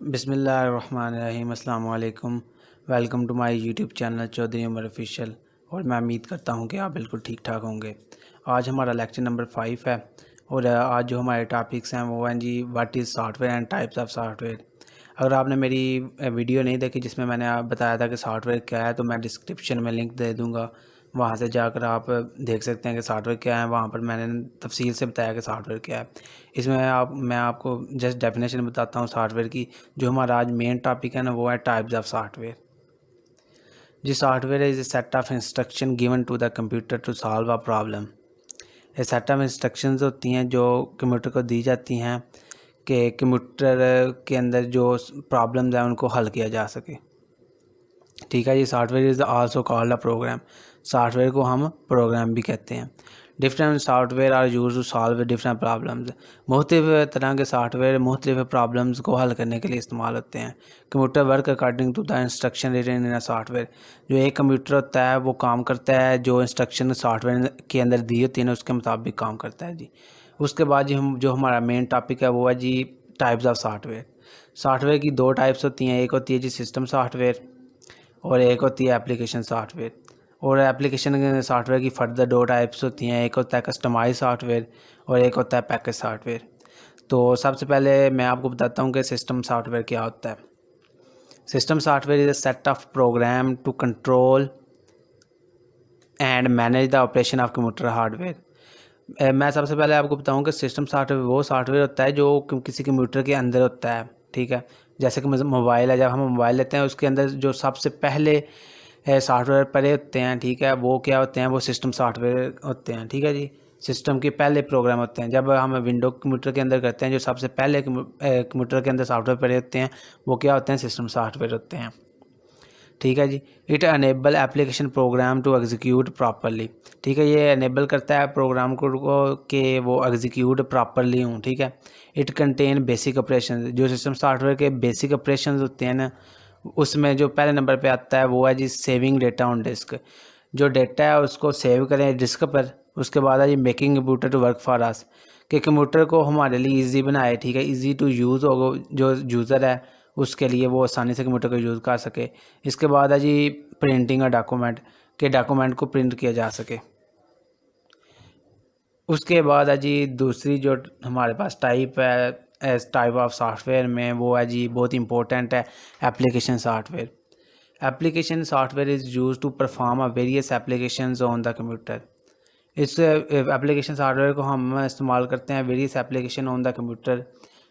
बिस्मिल्लाहिर्रहमानिर्रहीम अस्सलाम वालेकुम। Welcome to my YouTube channel Chaudhary Umar official. और मैं उम्मीद करता हूं कि आप बिल्कुल ठीक ठाक होंगे। आज हमारा लेक्चर नंबर 5 है और आज जो हमारे टॉपिक्स हैं वो हैं जी what is software and types of software. अगर आपने मेरी वीडियो नहीं देखी जिसमें मैंने आप बताया था कि सॉफ्टवेयर क्या है, तो मैं डिस्क्रिप्शन में लिंक दे दूँगा, वहाँ से जाकर आप देख सकते हैं कि सॉफ्टवेयर क्या है। वहाँ पर मैंने तफसील से बताया कि सॉफ्टवेयर क्या है। इसमें मैं आपको जस्ट डेफिनेशन बताता हूँ सॉफ्टवेयर की। जो हमारा आज मेन टॉपिक है ना, वो है टाइप्स ऑफ सॉफ्टवेयर। जी, software is a set of instruction given to the computer to solve a problem. ये सेट ऑफ इंस्ट्रक्शंस होती हैं जो कंप्यूटर को दी जाती हैं कि कंप्यूटर के अंदर जो प्रॉब्लम्स हैं उनको हल किया जा सके। ठीक है, ये software is also called a program. Software को हम प्रोग्राम भी कहते हैं। Different software are use to solve different problems. मुख्तलिफ तरह के सॉफ्टवेयर मुख्तलिफ प्रॉब्लम्स को हल करने के लिए इस्तेमाल होते हैं। Computer work according to the instruction written in a software. जो एक कंप्यूटर होता है वो काम करता है जो इंस्ट्रक्शन सॉफ्टवेयर के अंदर दी होती है ना, उसके मुताबिक काम करता है जी। उसके बाद जो हमारा मेन टॉपिक है वो है जी टाइप्स ऑफ सॉफ्टवेयर। सॉफ्टवेयर की दो टाइप्स होती हैं, एक होती है जी सिस्टम सॉफ्टवेयर और एक होती है एप्लीकेशन सॉफ्टवेयर। और एप्लीकेशन सॉफ्टवेयर की फर्दर दो टाइप्स होती हैं, एक होता है कस्टमाइज सॉफ्टवेयर और एक होता है पैकेज सॉफ्टवेयर। तो सबसे पहले मैं आपको बताता हूँ कि सिस्टम सॉफ्टवेयर क्या होता है। System software is a set of program to control and manage the operation of computer hardware. मैं सबसे पहले आपको बताऊं कि सिस्टम सॉफ्टवेयर वो सॉफ्टवेयर होता है जो किसी कंप्यूटर के अंदर होता है। ठीक है, जैसे कि मोबाइल है, जब हम मोबाइल लेते हैं उसके अंदर जो सबसे पहले सॉफ्टवेयर पड़े होते हैं, ठीक है, वो क्या होते हैं, वो सिस्टम सॉफ्टवेयर होते हैं। ठीक है जी, सिस्टम के पहले प्रोग्राम होते हैं। जब हम विंडो कंप्यूटर के अंदर करते हैं, जो सबसे पहले कंप्यूटर के अंदर सॉफ्टवेयर पड़े होते हैं वो क्या होते हैं, सिस्टम सॉफ्टवेयर होते हैं। ठीक है जी, it enable application program to execute properly. ठीक है, ये अनेबल करता है प्रोग्राम को कि वो एग्जीक्यूट प्रॉपरली हों। ठीक है, इट कंटेन बेसिक ऑपरेशन। जो सिस्टम सॉफ्टवेयर के बेसिक ऑपरेशन होते हैं ना, उसमें जो पहले नंबर पे आता है वो है जी सेविंग डेटा ऑन डिस्क। जो डेटा है उसको सेव करें डिस्क पर। उसके बाद है जी making computer to work for us, कि कंप्यूटर को हमारे लिए ईजी बनाए। ठीक है, ईजी टू यूज़ हो, जो यूज़र है उसके लिए वो आसानी से कंप्यूटर को यूज़ कर सके। इसके बाद है जी प्रिंटिंग अ डॉक्यूमेंट, के डॉक्यूमेंट को प्रिंट किया जा सके। उसके बाद है जी दूसरी जो हमारे पास टाइप है टाइप ऑफ सॉफ्टवेयर में, वो है जी बहुत इंपॉर्टेंट है, application software. Application software is use to perform a various applications on the computer. इस एप्लीकेशन सॉफ्टवेयर को हम इस्तेमाल करते हैं various application on the computer.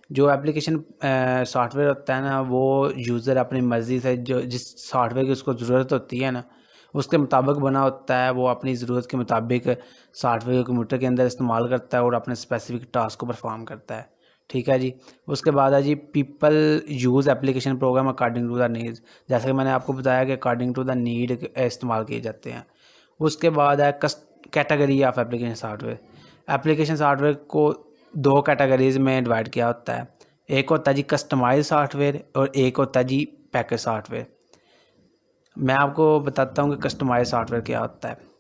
जो एप्लीकेशन सॉफ्टवेयर होता है ना, वो यूज़र अपनी मर्ज़ी से जो जिस सॉफ्टवेयर की उसको ज़रूरत होती है ना, उसके मुताबिक बना होता है। वो अपनी ज़रूरत के मुताबिक सॉफ्टवेयर को कंप्यूटर के अंदर इस्तेमाल करता है और अपने स्पेसिफिक टास्क को परफॉर्म करता है। ठीक है जी, उसके बाद है जी people use application program according to the needs. जैसे कि मैंने आपको बताया कि अकॉर्डिंग टू द नीड इस्तेमाल किए जाते हैं। उसके बाद है category of application software. Application software को दो कैटेगरीज में डिवाइड किया होता है। एक होता है जी कस्टमाइज सॉफ्टवेयर और एक होता है जी पैकेज सॉफ्टवेयर। मैं आपको बताता हूँ कि कस्टमाइज सॉफ्टवेयर क्या होता है।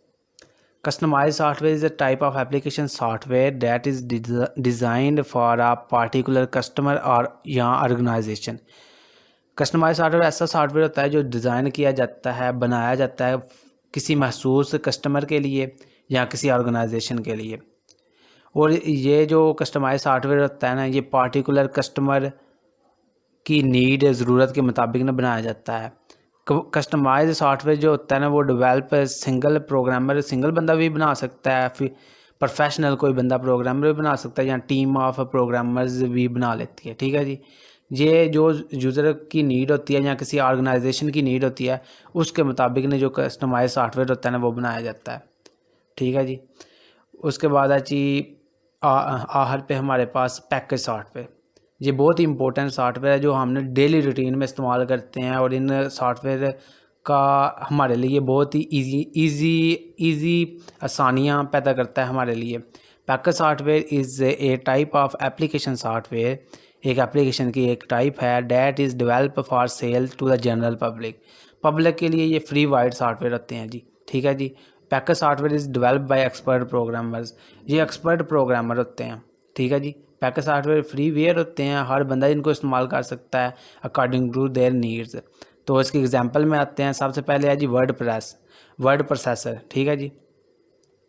Customise software is a type of application software that is designed for a particular customer और या ऑर्गेनाइजेशन। कस्टमाइज सॉफ्टवेयर ऐसा सॉफ्टवेयर होता है जो डिज़ाइन किया जाता है, बनाया जाता है किसी मखसूस कस्टमर के लिए या किसी ऑर्गेनाइजेशन के लिए। और ये जो कस्टमाइज सॉफ्टवेयर होता है ना, ये पार्टिकुलर कस्टमर की नीड ज़रूरत के मुताबिक ना बनाया जाता है। कस्टमाइज सॉफ्टवेयर जो होता है ना, वो डेवलप सिंगल प्रोग्रामर, सिंगल बंदा भी बना सकता है, फिर प्रोफेशनल कोई बंदा प्रोग्रामर भी बना सकता है या टीम ऑफ प्रोग्रामर्स भी बना लेती है। ठीक है जी, ये जो यूज़र की नीड होती है या किसी ऑर्गेनाइजेशन की नीड होती है, उसके मुताबिक ने जो कस्टमाइज सॉफ्टवेयर होता है ना, वो बनाया जाता है। ठीक है जी, उसके बाद है जी आहर पे हमारे पास पैकेज सॉफ्टवेयर। ये बहुत ही इंपॉर्टेंट सॉफ्टवेयर है जो हमने डेली रूटीन में इस्तेमाल करते हैं और इन सॉफ्टवेयर का हमारे लिए बहुत ही इजी आसानियाँ पैदा करता है हमारे लिए। Package software is a type of application software, एक एप्लीकेशन की एक टाइप है that is develop for sale to the general public. Public के लिए ये फ्री वाइड सॉफ्टवेयर होते हैं जी। ठीक है जी, package software is develop by expert programmers. ये एक्सपर्ट प्रोग्रामर होते हैं। ठीक है जी, बाकी सॉफ्टवेयर फ्री वेयर होते हैं, हर बंदा इनको इस्तेमाल कर सकता है अकॉर्डिंग टू देयर नीड्स। तो इसके एग्जांपल में आते हैं। सबसे पहले है जी वर्ड प्रोसेसर। ठीक है जी,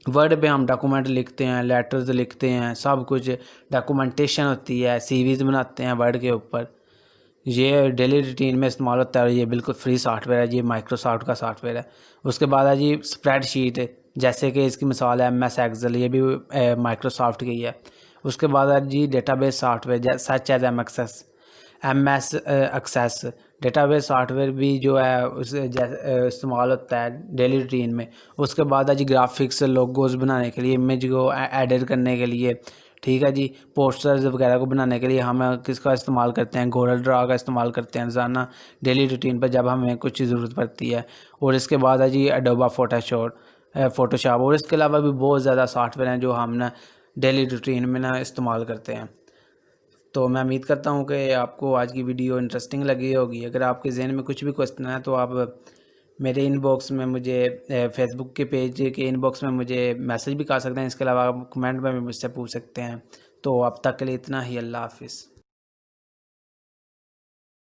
वर्ड पे हम डॉक्यूमेंट लिखते हैं, लेटर्स लिखते हैं, सब कुछ डॉक्यूमेंटेशन होती है, सीवीज बनाते हैं वर्ड के ऊपर। ये डेली रूटीन में इस्तेमाल होता है और ये बिल्कुल फ्री सॉफ्टवेयर है, ये माइक्रोसॉफ्ट का सॉफ्टवेयर है। उसके बाद है जी स्प्रेडशीट, जैसे कि इसकी मिसाल है MS एक्सेल, ये भी माइक्रोसॉफ्ट की है। उसके बाद है जी database software such as MS access. Database software भी जो है उस इस्तेमाल होता है डेली रूटीन में। उसके बाद है जी ग्राफिक्स, लोगोज बनाने के लिए, इमेज को एडिट करने के लिए। ठीक है जी, पोस्टर्स वगैरह को बनाने के लिए हम किसका इस्तेमाल करते हैं, गूगल ड्रा का इस्तेमाल करते हैं रोज़ाना डेली रूटीन पर जब हमें कुछ ज़रूरत पड़ती है। और इसके बाद है जी एडोबा फ़ोटोशॉप। और इसके अलावा भी बहुत ज़्यादा सॉफ्टवेयर हैं जो हम ना डेली रूटीन में ना इस्तेमाल करते हैं। तो मैं उम्मीद करता हूँ कि आपको आज की वीडियो इंटरेस्टिंग लगी होगी। अगर आपके जहन में कुछ भी क्वेश्चन है तो आप मेरे इनबॉक्स में मुझे फेसबुक के पेज के इनबॉक्स में मुझे मैसेज भी कर सकते हैं। इसके अलावा आप कमेंट में भी मुझसे पूछ सकते हैं। तो अब तक के लिए इतना ही। अल्लाह हाफिज़।